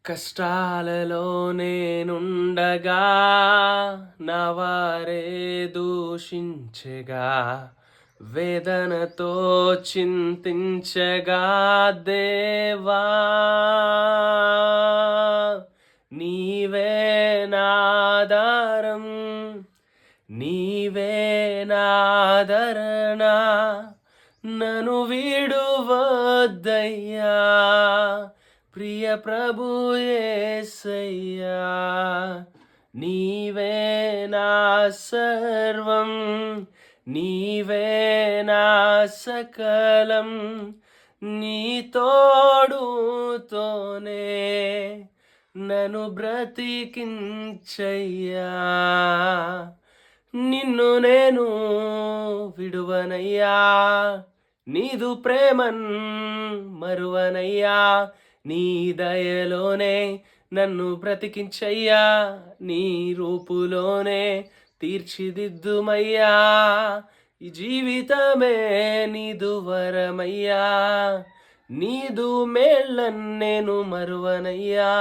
కష్టాలలో నేనుండగా నా వారే దూషించెగా, వేదనతో చింతించగా, దేవా నీవే నాధారం, నీవే నాదరణ, నన్ను విడువద్దయ్యా ప్రియ ప్రభు యేసయ్యా. నీవే నా సర్వం, నీవే నా సకలం, నీ తోడుతోనే నన్ను బ్రతికించయ్యా. నిన్ను నేను విడువనయ్యా, నీదు ప్రేమన్ మరువనయ్యా. నీ దయలోనే నన్ను బ్రతికించయ్యా, నీ రూపులోనే తీర్చిదిద్దుమయ్యా. ఈ జీవితమే నీదు వరమయ్యా, నీదు మేళ్ళన్ నేను మరువనయ్యా.